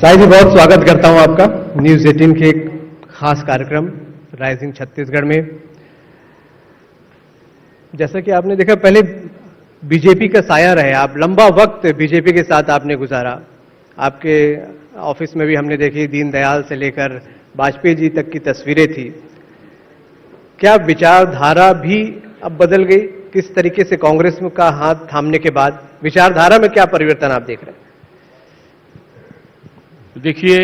राय जी, बहुत स्वागत करता हूं आपका न्यूज 18 के एक खास कार्यक्रम राइजिंग छत्तीसगढ़ में। जैसा कि आपने देखा, पहले बीजेपी का साया रहे, आप लंबा वक्त बीजेपी के साथ आपने गुजारा। आपके ऑफिस में भी हमने देखी दीनदयाल से लेकर वाजपेयी जी तक की तस्वीरें थी। क्या विचारधारा भी अब बदल गई? किस तरीके से कांग्रेस का हाथ थामने के बाद विचारधारा में क्या परिवर्तन आप देख रहे हैं? देखिए,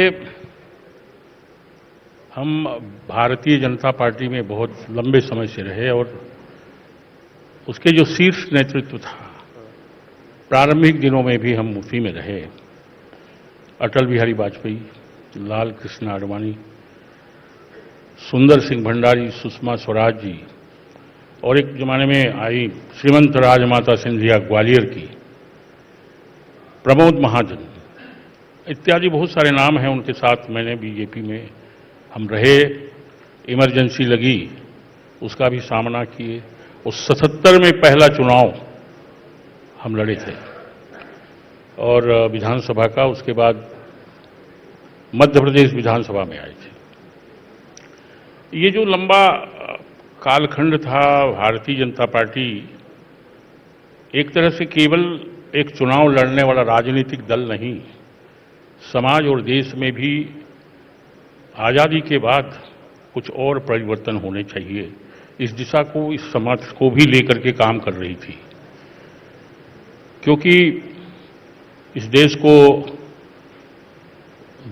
हम भारतीय जनता पार्टी में बहुत लंबे समय से रहे और उसके जो शीर्ष नेतृत्व था, प्रारंभिक दिनों में भी हम उसी में रहे। अटल बिहारी वाजपेयी, लाल कृष्ण आडवाणी, सुंदर सिंह भंडारी, सुषमा स्वराज जी और एक जमाने में आई श्रीमंत राजमाता सिंधिया ग्वालियर की, प्रमोद महाजन इत्यादि बहुत सारे नाम हैं। उनके साथ मैंने बीजेपी में हम रहे। इमरजेंसी लगी, उसका भी सामना किए। उस 77 में पहला चुनाव हम लड़े थे और विधानसभा का, उसके बाद मध्य प्रदेश विधानसभा में आए थे। ये जो लंबा कालखंड था, भारतीय जनता पार्टी एक तरह से केवल एक चुनाव लड़ने वाला राजनीतिक दल नहीं, समाज और देश में भी आज़ादी के बाद कुछ और परिवर्तन होने चाहिए, इस दिशा को, इस समाज को भी लेकर के काम कर रही थी। क्योंकि इस देश को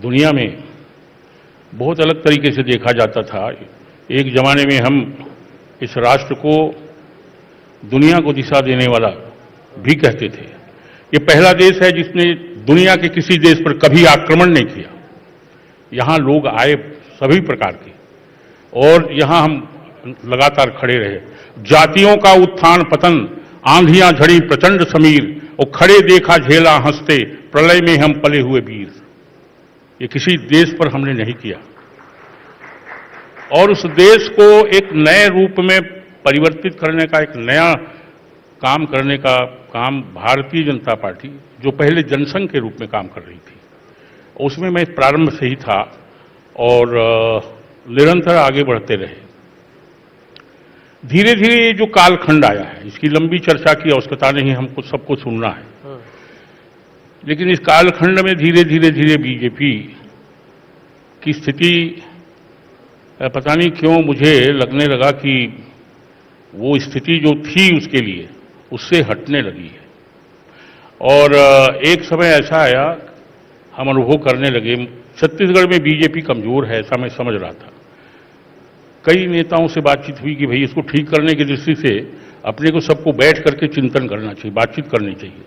दुनिया में बहुत अलग तरीके से देखा जाता था। एक जमाने में हम इस राष्ट्र को दुनिया को दिशा देने वाला भी कहते थे। ये पहला देश है जिसने दुनिया के किसी देश पर कभी आक्रमण नहीं किया। यहाँ लोग आए सभी प्रकार के और यहाँ हम लगातार खड़े रहे। जातियों का उत्थान पतन, आंधियां झड़ी प्रचंड समीर, और खड़े देखा झेला हंसते, प्रलय में हम पले हुए वीर। ये किसी देश पर हमने नहीं किया और उस देश को एक नए रूप में परिवर्तित करने का, एक नया काम करने का काम भारतीय जनता पार्टी, जो पहले जनसंघ के रूप में काम कर रही थी, उसमें मैं प्रारंभ से ही था और निरंतर आगे बढ़ते रहे। धीरे धीरे ये जो कालखंड आया है, इसकी लंबी चर्चा की आवश्यकता नहीं, हमको सबको सुनना है। लेकिन इस कालखंड में धीरे धीरे धीरे बीजेपी की स्थिति, पता नहीं क्यों मुझे लगने लगा कि वो स्थिति जो थी उसके लिए, उससे हटने लगी है। और एक समय ऐसा आया, हम अनुभव करने लगे, छत्तीसगढ़ में बीजेपी कमजोर है, ऐसा मैं समझ रहा था। कई नेताओं से बातचीत हुई कि भाई इसको ठीक करने की दृष्टि से अपने को सबको बैठ करके चिंतन करना चाहिए, बातचीत करनी चाहिए।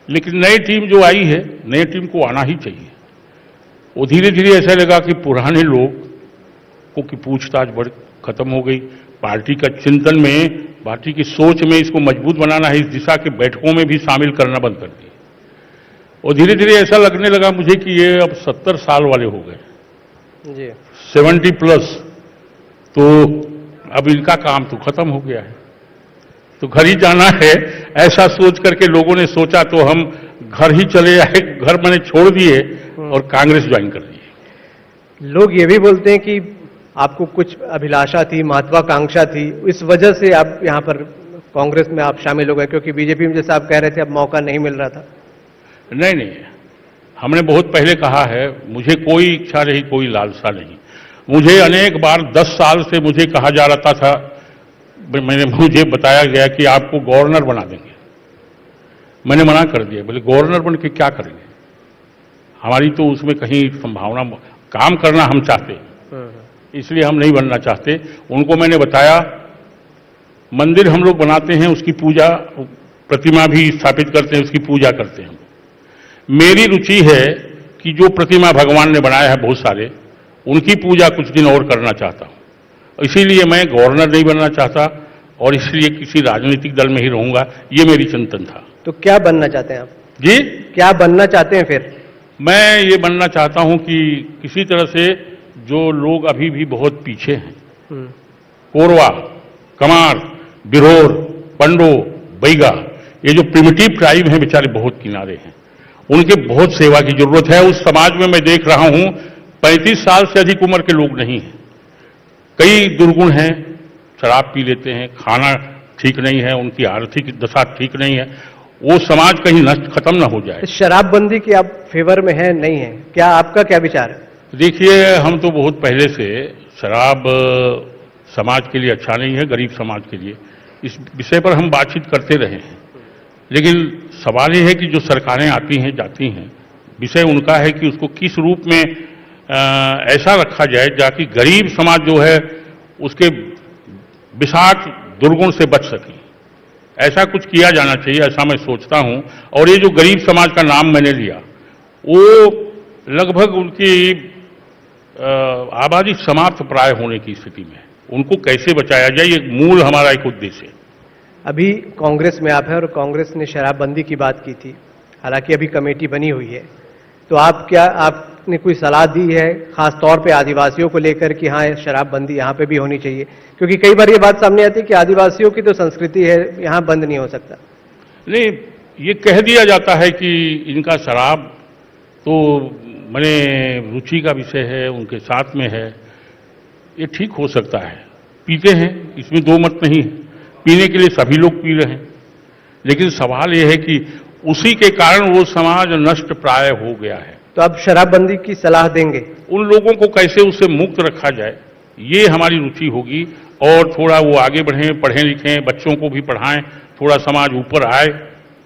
लेकिन नई टीम जो आई है, नई टीम को आना ही चाहिए। वो धीरे धीरे ऐसा लगा कि पुराने लोगों की पूछताछ बढ़ खत्म हो गई। पार्टी का चिंतन में, पार्टी की सोच में इसको मजबूत बनाना है, इस दिशा के बैठकों में भी शामिल करना बंद कर दिए। और धीरे धीरे ऐसा लगने लगा मुझे कि ये अब 70 साल वाले हो गए, 70 प्लस, तो अब इनका काम तो खत्म हो गया है, तो घर ही जाना है। ऐसा सोच करके लोगों ने सोचा तो हम घर ही चले आए, घर मैंने छोड़ दिए और कांग्रेस ज्वाइन कर दी। लोग ये भी बोलते हैं कि आपको कुछ अभिलाषा थी, महत्वाकांक्षा थी, इस वजह से आप यहां पर कांग्रेस में आप शामिल हो गए, क्योंकि बीजेपी में जैसे आप कह रहे थे अब मौका नहीं मिल रहा था। नहीं नहीं, हमने बहुत पहले कहा है, मुझे कोई इच्छा नहीं, कोई लालसा नहीं। मुझे अनेक बार 10 साल से मुझे कहा जा रहा था, मुझे बताया गया कि आपको गवर्नर बना देंगे। मैंने मना कर दिया, बोले गवर्नर बन के क्या करेंगे, हमारी तो उसमें कहीं संभावना, काम करना हम चाहते हैं, इसलिए हम नहीं बनना चाहते। उनको मैंने बताया, मंदिर हम लोग बनाते हैं, उसकी पूजा, प्रतिमा भी स्थापित करते हैं, उसकी पूजा करते हैं। मेरी रुचि है कि जो प्रतिमा भगवान ने बनाया है बहुत सारे, उनकी पूजा कुछ दिन और करना चाहता हूं। इसीलिए मैं गवर्नर नहीं बनना चाहता और इसलिए किसी राजनीतिक दल में ही रहूंगा, ये मेरी चिंतन था। तो क्या बनना चाहते हैं आप? जी, क्या बनना चाहते हैं फिर? मैं ये बनना चाहता हूं कि किसी तरह से जो लोग अभी भी बहुत पीछे हैं, कोरवा, कमार, बिरोर, पंडो, बैगा, ये जो प्रिमिटिव ट्राइब हैं बेचारे बहुत किनारे हैं, उनके बहुत सेवा की जरूरत है। उस समाज में मैं देख रहा हूं 35 साल से अधिक उम्र के लोग नहीं हैं, कई दुर्गुण हैं, शराब पी लेते हैं, खाना ठीक नहीं है, उनकी आर्थिक दशा ठीक नहीं है, वो समाज कहीं नष्ट खत्म ना हो जाए। शराबबंदी की आप फेवर में है नहीं है, क्या आपका क्या विचार है? देखिए, हम तो बहुत पहले से शराब समाज के लिए अच्छा नहीं है, गरीब समाज के लिए, इस विषय पर हम बातचीत करते रहे हैं। लेकिन सवाल यह है कि जो सरकारें आती हैं जाती हैं, विषय उनका है कि उसको किस रूप में ऐसा रखा जाए ताकि गरीब समाज जो है उसके विषाक्त दुर्गुण से बच सके। ऐसा कुछ किया जाना चाहिए, ऐसा मैं सोचता हूं। और ये जो गरीब समाज का नाम मैंने लिया, वो लगभग उनकी आबादी समाप्त प्राय होने की स्थिति में है। उनको कैसे बचाया जाए, ये मूल हमारा एक उद्देश्य है। अभी कांग्रेस में आप हैं और कांग्रेस ने शराबबंदी की बात की थी, हालांकि अभी कमेटी बनी हुई है, तो आपने कोई सलाह दी है खास तौर पे आदिवासियों को लेकर कि हाँ शराबबंदी यहाँ पे भी होनी चाहिए? क्योंकि कई बार ये बात सामने आती है कि आदिवासियों की तो संस्कृति है, यहाँ बंद नहीं हो सकता। नहीं, ये कह दिया जाता है कि इनका शराब तो मैंने रुचि का विषय है, उनके साथ में है, ये ठीक हो सकता है, पीते हैं, इसमें दो मत नहीं है, पीने के लिए सभी लोग पी रहे हैं। लेकिन सवाल यह है कि उसी के कारण वो समाज नष्ट प्राय हो गया है। तो आप शराबबंदी की सलाह देंगे? उन लोगों को कैसे उससे मुक्त रखा जाए, ये हमारी रुचि होगी। और थोड़ा वो आगे बढ़ें, पढ़ें लिखें, बच्चों को भी पढ़ाएं, थोड़ा समाज ऊपर आए,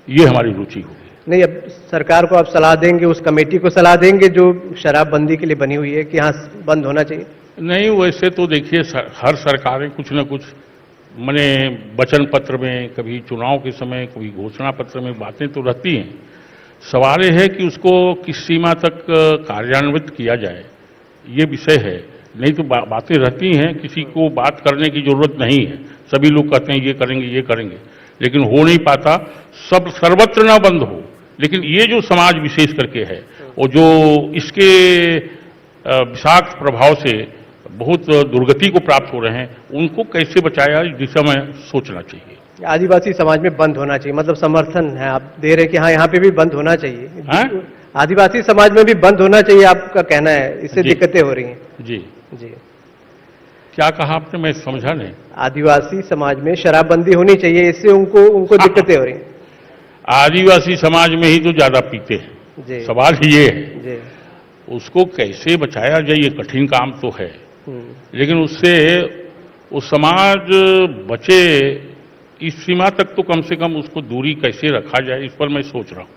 ये हमारी रुचि होगी। नहीं, अब सरकार को आप सलाह देंगे, उस कमेटी को सलाह देंगे जो शराबबंदी के लिए बनी हुई है कि हाँ बंद होना चाहिए? नहीं, वैसे तो देखिए हर सरकारें कुछ न कुछ मैंने वचन पत्र में, कभी चुनाव के समय, कभी घोषणा पत्र में बातें तो रहती हैं। सवाल यह है कि उसको किस सीमा तक कार्यान्वित किया जाए, ये विषय है। नहीं तो बातें रहती हैं, किसी को बात करने की जरूरत नहीं है, सभी लोग कहते हैं ये करेंगे ये करेंगे, लेकिन हो नहीं पाता। सब सर्वत्र ना बंद हो, लेकिन ये जो समाज विशेष करके है और जो इसके विषाक्त प्रभाव से बहुत दुर्गति को प्राप्त हो रहे हैं, उनको कैसे बचाया, इस दिशा में सोचना चाहिए। आदिवासी समाज में बंद होना चाहिए, मतलब समर्थन है आप दे रहे कि हाँ यहाँ पे भी बंद होना चाहिए? हाँ? आदिवासी समाज में भी बंद होना चाहिए आपका कहना है, इससे दिक्कतें हो रही हैं? जी जी, क्या कहा आपने, मैं समझा नहीं। आदिवासी समाज में शराबबंदी होनी चाहिए, इससे उनको दिक्कतें हो रही हैं? आदिवासी समाज में ही तो ज्यादा पीते हैं जी, सवाल ये है। जी, उसको कैसे बचाया जाए, ये कठिन काम तो है, लेकिन उससे वो समाज बचे, इस सीमा तक तो कम से कम उसको दूरी कैसे रखा जाए, इस पर मैं सोच रहा हूं।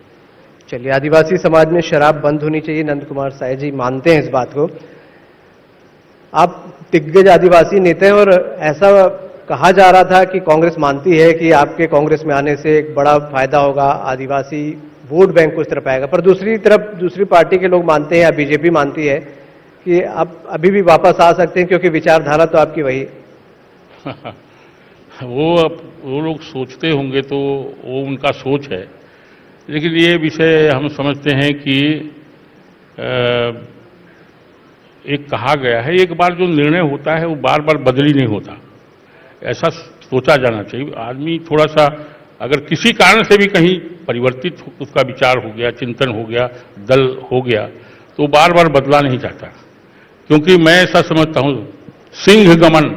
चलिए, आदिवासी समाज में शराब बंद होनी चाहिए, नंद कुमार साय जी मानते हैं इस बात को। आप दिग्गज आदिवासी नेता हैं और ऐसा कहा जा रहा था कि कांग्रेस मानती है कि आपके कांग्रेस में आने से एक बड़ा फायदा होगा, आदिवासी वोट बैंक उस तरफ आएगा। पर दूसरी तरफ दूसरी पार्टी के लोग मानते हैं या बीजेपी मानती है कि आप अभी भी वापस आ सकते हैं क्योंकि विचारधारा तो आपकी वही वो लोग सोचते होंगे तो वो उनका सोच है, लेकिन ये विषय हम समझते हैं कि एक कहा गया है, एक बार जो निर्णय होता है वो बार बार बदली नहीं होता, ऐसा सोचा जाना चाहिए। आदमी थोड़ा सा अगर किसी कारण से भी कहीं परिवर्तित उसका विचार हो गया, चिंतन हो गया, दल हो गया, तो बार बार बदला नहीं चाहता। क्योंकि मैं ऐसा समझता हूं, सिंह गमन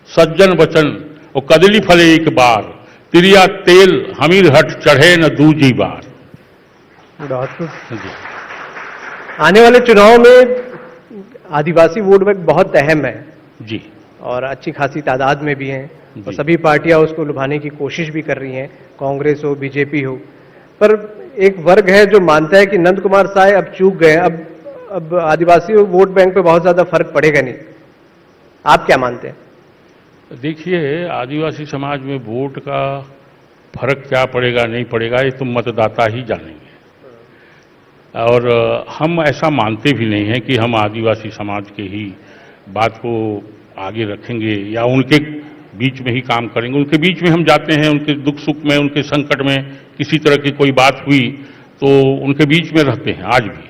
सज्जन वचन और कदली फले एक बार, तिरिया तेल हमीर हट चढ़े न दूजी बार। आने वाले चुनाव में आदिवासी वोट बैंक बहुत अहम है जी, और अच्छी खासी तादाद में भी हैं, और सभी पार्टियां उसको लुभाने की कोशिश भी कर रही हैं, कांग्रेस हो बीजेपी हो। पर एक वर्ग है जो मानता है कि नंद कुमार साय अब चूक गए, अब आदिवासी वोट बैंक पे बहुत ज्यादा फर्क पड़ेगा नहीं। आप क्या मानते हैं? देखिए, आदिवासी समाज में वोट का फर्क क्या पड़ेगा नहीं पड़ेगा, ये तो मतदाता ही जानेंगे। और हम ऐसा मानते भी नहीं हैं कि हम आदिवासी समाज के ही बात को आगे रखेंगे या उनके बीच में ही काम करेंगे। उनके बीच में हम जाते हैं, उनके दुख सुख में, उनके संकट में किसी तरह की कोई बात हुई तो उनके बीच में रहते हैं आज भी।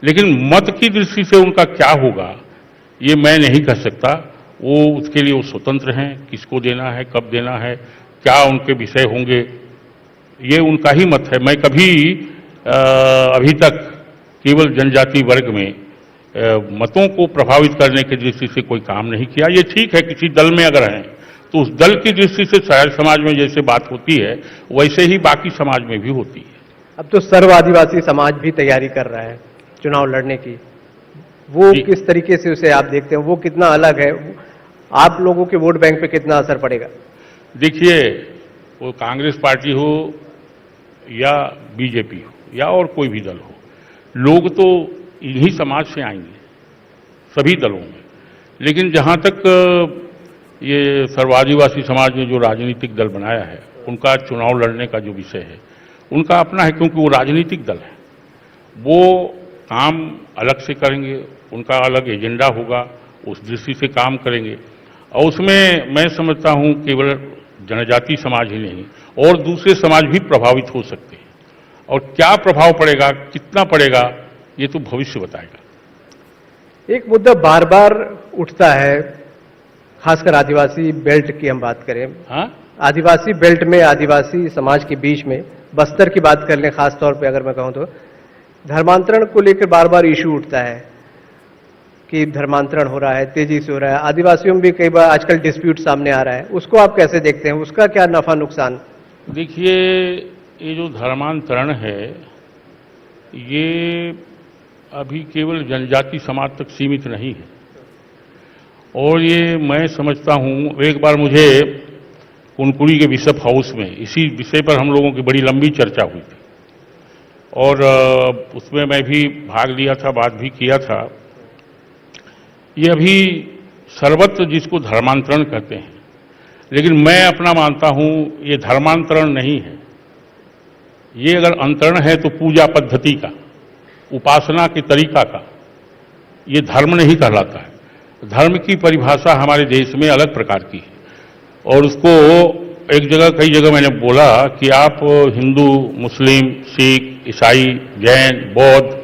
लेकिन मत की दृष्टि से उनका क्या होगा ये मैं नहीं कह सकता। वो उसके लिए वो स्वतंत्र हैं, किसको देना है, कब देना है, क्या उनके विषय होंगे, ये उनका ही मत है। मैं कभी अभी तक केवल जनजाति वर्ग में मतों को प्रभावित करने की दृष्टि से कोई काम नहीं किया। ये ठीक है, किसी दल में अगर हैं तो उस दल की दृष्टि से शहर समाज में जैसे बात होती है वैसे ही बाकी समाज में भी होती है। अब तो सर्व आदिवासी समाज भी तैयारी कर रहा है चुनाव लड़ने की, वो किस तरीके से उसे आप देखते हैं, वो कितना अलग है, आप लोगों के वोट बैंक पे कितना असर पड़ेगा? देखिए, वो कांग्रेस पार्टी हो या बीजेपी हो या और कोई भी दल हो, लोग तो इन्हीं समाज से आएंगे सभी दलों में। लेकिन जहां तक ये सर्वादिवासी समाज ने जो राजनीतिक दल बनाया है उनका चुनाव लड़ने का जो विषय है उनका अपना है, क्योंकि वो राजनीतिक दल है, वो काम अलग से करेंगे, उनका अलग एजेंडा होगा, उस दृष्टि से काम करेंगे। और उसमें मैं समझता हूं केवल जनजाति समाज ही नहीं और दूसरे समाज भी प्रभावित हो सकते हैं, और क्या प्रभाव पड़ेगा, कितना पड़ेगा, ये तो भविष्य बताएगा। एक मुद्दा बार बार उठता है, खासकर आदिवासी बेल्ट की हम बात करें, हाँ, आदिवासी बेल्ट में आदिवासी समाज के बीच में बस्तर की बात कर लें, खास तौर पे अगर मैं कहूं तो धर्मांतरण को लेकर बार बार इशू उठता है कि धर्मांतरण हो रहा है, तेजी से हो रहा है, आदिवासियों में भी कई बार आजकल डिस्प्यूट सामने आ रहा है, उसको आप कैसे देखते हैं, उसका क्या नफा नुकसान? देखिए, ये जो धर्मांतरण है ये अभी केवल जनजाति समाज तक सीमित नहीं है, और ये मैं समझता हूं, एक बार मुझे कुनकुरी के बिशप हाउस में इसी विषय पर हम लोगों की बड़ी लंबी चर्चा हुई थी और उसमें मैं भी भाग लिया था, बात भी किया था। ये अभी सर्वत्र जिसको धर्मांतरण कहते हैं, लेकिन मैं अपना मानता हूं ये धर्मांतरण नहीं है, ये अगर अंतरण है तो पूजा पद्धति का, उपासना के तरीका का, ये धर्म नहीं कहलाता है। धर्म की परिभाषा हमारे देश में अलग प्रकार की है, और उसको एक जगह कई जगह मैंने बोला कि आप हिंदू, मुस्लिम, सिख, ईसाई, जैन, बौद्ध,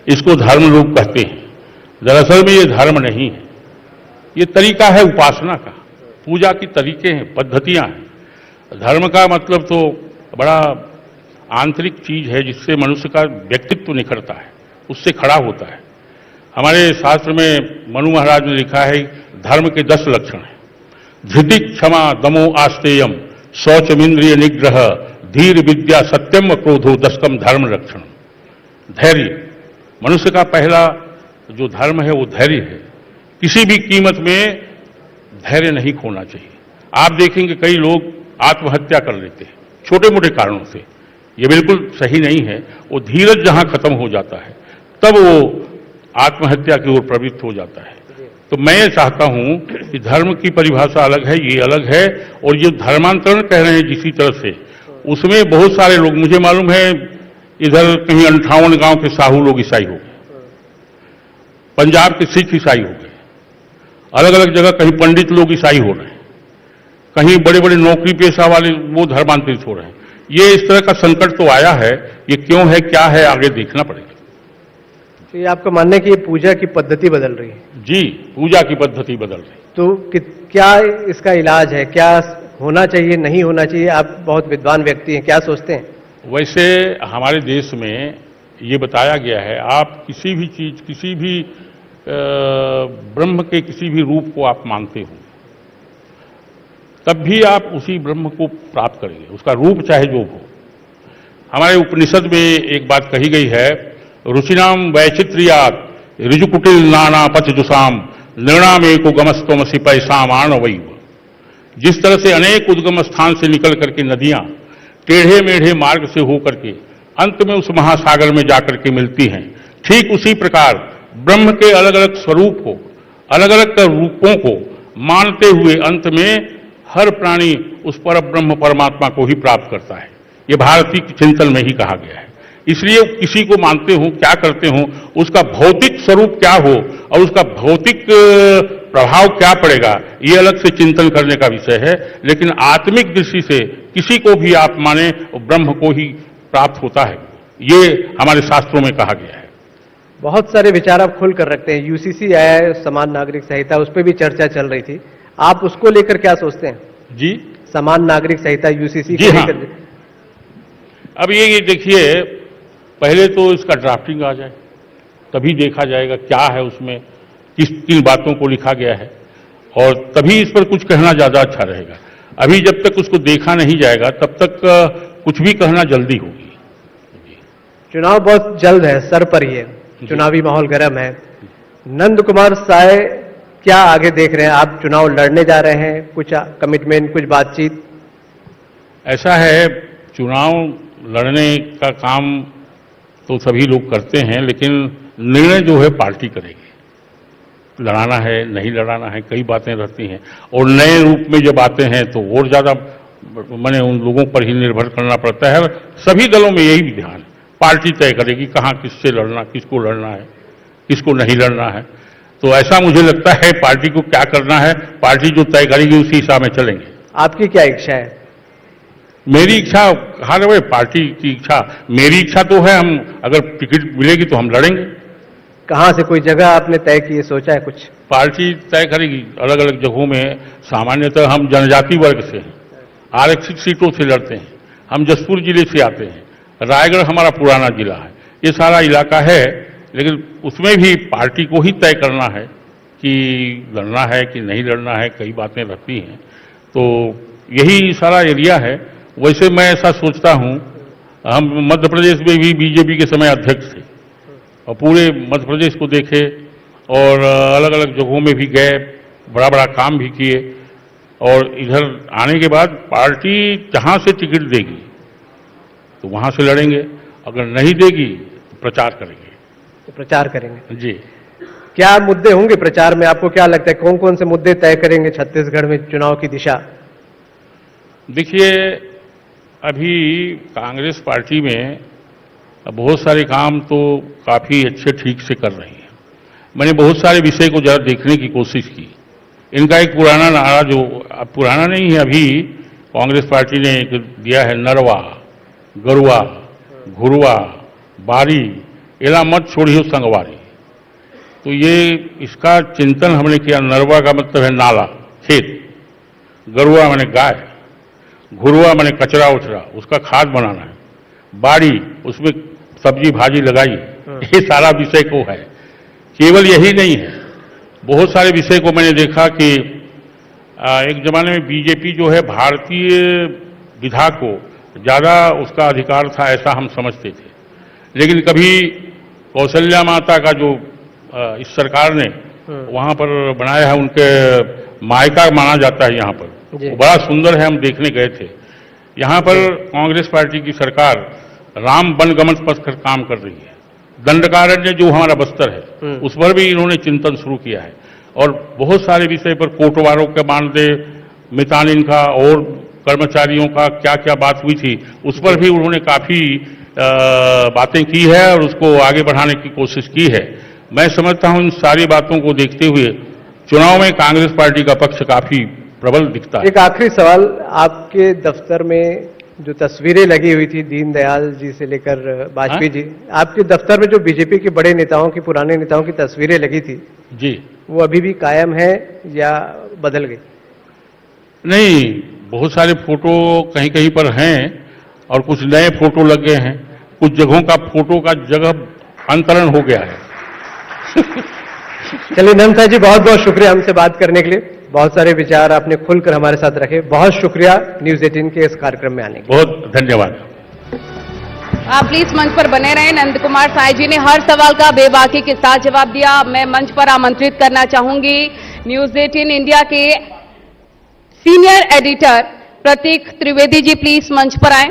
इसको धर्म लोग कहते हैं। दरअसल में ये धर्म नहीं है, ये तरीका है उपासना का, पूजा की तरीके हैं, पद्धतियां हैं। धर्म का मतलब तो बड़ा आंतरिक चीज है जिससे मनुष्य का व्यक्तित्व निखरता है, उससे खड़ा होता है। हमारे शास्त्र में मनु महाराज ने लिखा है धर्म के 10 लक्षण हैं। धृति, क्षमा, दमो, आस्तेयम, शौचमिंद्रिय निग्रह, धीर, विद्या, सत्यम, क्रोधो, दशकम धर्म लक्षण। धैर्य, मनुष्य का पहला जो धर्म है वो धैर्य है। किसी भी कीमत में धैर्य नहीं खोना चाहिए। आप देखेंगे कई लोग आत्महत्या कर लेते हैं छोटे मोटे कारणों से, ये बिल्कुल सही नहीं है। वो धीरज जहां खत्म हो जाता है तब वो आत्महत्या की ओर प्रवृत्त हो जाता है। तो मैं ये चाहता हूं कि धर्म की परिभाषा अलग है, ये अलग है, और ये धर्मांतरण कह रहे हैं जिसी तरह से, उसमें बहुत सारे लोग, मुझे मालूम है इधर कहीं 58 गांव के साहू लोग ईसाई हो गए, पंजाब के सिख ईसाई हो गए, अलग अलग जगह कहीं पंडित लोग ईसाई हो रहे हैं, कहीं बड़े बड़े नौकरी पेशा वाले वो धर्मांतरित हो रहे हैं। ये इस तरह का संकट तो आया है, ये क्यों है, क्या है, आगे देखना पड़ेगा। तो ये आपका मानना है कि ये पूजा की पद्धति बदल रही है? जी, पूजा की पद्धति बदल रही है। तो क्या इसका इलाज है, क्या होना चाहिए, नहीं होना चाहिए? आप बहुत विद्वान व्यक्ति हैं, क्या सोचते हैं? वैसे हमारे देश में ये बताया गया है, आप किसी भी चीज, किसी भी ब्रह्म के किसी भी रूप को आप मानते हो तब भी आप उसी ब्रह्म को प्राप्त करेंगे, उसका रूप चाहे जो हो। हमारे उपनिषद में एक बात कही गई है, रुचिनाम वैचित्र्यात् ऋजुकुटिल नाना पथ जुसाम निर्णाम एको गमस्तोमसि पैसाम आणवैव। जिस तरह से अनेक उद्गम स्थान से निकल करके नदियां टेढ़े मेढ़े मार्ग से होकर के अंत में उस महासागर में जाकर के मिलती हैं, ठीक उसी प्रकार ब्रह्म के अलग अलग स्वरूप को, अलग अलग रूपों को मानते हुए अंत में हर प्राणी उस पर ब्रह्म परमात्मा को ही प्राप्त करता है। ये भारतीय चिंतन में ही कहा गया है। इसलिए किसी को मानते हो, क्या करते हो, उसका भौतिक स्वरूप क्या हो और उसका भौतिक प्रभाव क्या पड़ेगा, ये अलग से चिंतन करने का विषय है। लेकिन आत्मिक दृष्टि से किसी को भी आप माने ब्रह्म को ही प्राप्त होता है, ये हमारे शास्त्रों में कहा गया है। बहुत सारे विचार आप खुल कर रखते हैं। यूसीसी आया है, समान नागरिक संहिता, उस पर भी चर्चा चल रही थी, आप उसको लेकर क्या सोचते हैं? जी, समान नागरिक संहिता यूसीसी जी को हाँ। लेकर। अब ये देखिए, पहले तो इसका ड्राफ्टिंग आ जाए, तभी देखा जाएगा क्या है उसमें, किन बातों को लिखा गया है, और तभी इस पर कुछ कहना ज्यादा अच्छा रहेगा। अभी जब तक उसको देखा नहीं जाएगा तब तक कुछ भी कहना जल्दी होगी। चुनाव बहुत जल्द है, सर पर ही है, चुनावी माहौल गर्म है। नंद कुमार साय क्या आगे देख रहे हैं? आप चुनाव लड़ने जा रहे हैं, कुछ कमिटमेंट, कुछ बातचीत? ऐसा है, चुनाव लड़ने का काम तो सभी लोग करते हैं, लेकिन निर्णय जो है पार्टी करेगी। लड़ाना है नहीं लड़ाना है, कई बातें रहती हैं, और नए रूप में जब आते हैं तो और ज्यादा मैंने उन लोगों पर ही निर्भर करना पड़ता है। सभी दलों में यही विधान है, पार्टी तय करेगी कहाँ किससे लड़ना, किसको लड़ना है, किसको नहीं लड़ना है। तो ऐसा मुझे लगता है पार्टी को क्या करना है, पार्टी जो तय करेगी उसी हिसाब में चलेंगे। आपकी क्या इच्छा है? मेरी इच्छा, हर वे पार्टी की इच्छा, मेरी इच्छा तो है, हम अगर टिकट मिलेगी तो हम लड़ेंगे। कहाँ से, कोई जगह आपने तय की है, सोचा है कुछ? पार्टी तय करेगी, अलग अलग जगहों में। सामान्यतः हम जनजाति वर्ग से हैं, आरक्षित सीटों से लड़ते हैं, हम जसपुर जिले से आते हैं, रायगढ़ हमारा पुराना जिला है, ये सारा इलाका है, लेकिन उसमें भी पार्टी को ही तय करना है कि लड़ना है कि नहीं लड़ना है, कई बातें रहती हैं। तो यही सारा एरिया है। वैसे मैं ऐसा सोचता हूं, हम मध्य प्रदेश में भी बीजेपी के समय अध्यक्ष थे और पूरे मध्य प्रदेश को देखे और अलग अलग जगहों में भी गए, बड़ा बड़ा काम भी किए, और इधर आने के बाद पार्टी जहां से टिकट देगी तो वहां से लड़ेंगे, अगर नहीं देगी तो प्रचार करेंगे। तो प्रचार करेंगे जी। क्या मुद्दे होंगे प्रचार में? आपको क्या लगता है कौन कौन से मुद्दे तय करेंगे छत्तीसगढ़ में चुनाव की दिशा? देखिए, अभी कांग्रेस पार्टी में बहुत सारे काम तो काफी अच्छे ठीक से कर रही है। मैंने बहुत सारे विषय को जरा देखने की कोशिश की। इनका एक पुराना नारा, जो अब पुराना नहीं है, अभी कांग्रेस पार्टी ने एक दिया है, नरवा गरुआ घुरुआ बारी एला मत छोड़ियो संगवारी। तो ये इसका चिंतन हमने किया। नरवा का मतलब है नाला, खेत, गरुआ माने गाय, घुरुआ माने कचरा उचरा, उसका खाद बनाना है, बाड़ी उसमें सब्जी भाजी लगाई, ये सारा विषय को है। केवल यही नहीं है, बहुत सारे विषय को मैंने देखा कि एक जमाने में बीजेपी जो है भारतीय विधा को ज्यादा उसका अधिकार था, ऐसा हम समझते थे। लेकिन कभी कौशल्या माता का जो इस सरकार ने वहां पर बनाया है, उनके मायका माना जाता है यहाँ पर, वो बड़ा सुंदर है, हम देखने गए थे। यहाँ पर कांग्रेस पार्टी की सरकार राम वनगमन पथ पर काम कर रही है। दंडकारण्य जो हमारा बस्तर है उस पर भी इन्होंने चिंतन शुरू किया है, और बहुत सारे विषय पर, कोटवारों के मानदेय, मितानिन का और कर्मचारियों का क्या क्या बात हुई थी, उस पर भी उन्होंने काफी बातें की है और उसको आगे बढ़ाने की कोशिश की है। मैं समझता हूं इन सारी बातों को देखते हुए चुनाव में कांग्रेस पार्टी का पक्ष काफी प्रबल दिखता है। एक आखिरी सवाल, आपके दफ्तर में जो तस्वीरें लगी हुई थी दीनदयाल जी से लेकर वाजपेयी जी, आपके दफ्तर में जो बीजेपी के बड़े नेताओं की, पुराने नेताओं की तस्वीरें लगी थी जी, वो अभी भी कायम है या बदल गई? नहीं, बहुत सारे फोटो कहीं कहीं पर हैं और कुछ नए फोटो लग गए हैं, कुछ जगहों का फोटो का जगह अंतरण हो गया है। चलिए नंद साहब जी, बहुत बहुत शुक्रिया हमसे बात करने के लिए, बहुत सारे विचार आपने खुलकर हमारे साथ रखे। बहुत शुक्रिया न्यूज 18 के इस कार्यक्रम में आने के लिए। बहुत धन्यवाद। आप प्लीज मंच पर बने रहें। नंद कुमार साय जी ने हर सवाल का बेबाकी के साथ जवाब दिया। मैं मंच पर आमंत्रित करना चाहूंगी न्यूज 18 इंडिया के senior editor Pratik Trivedi ji, please मंच पर आए।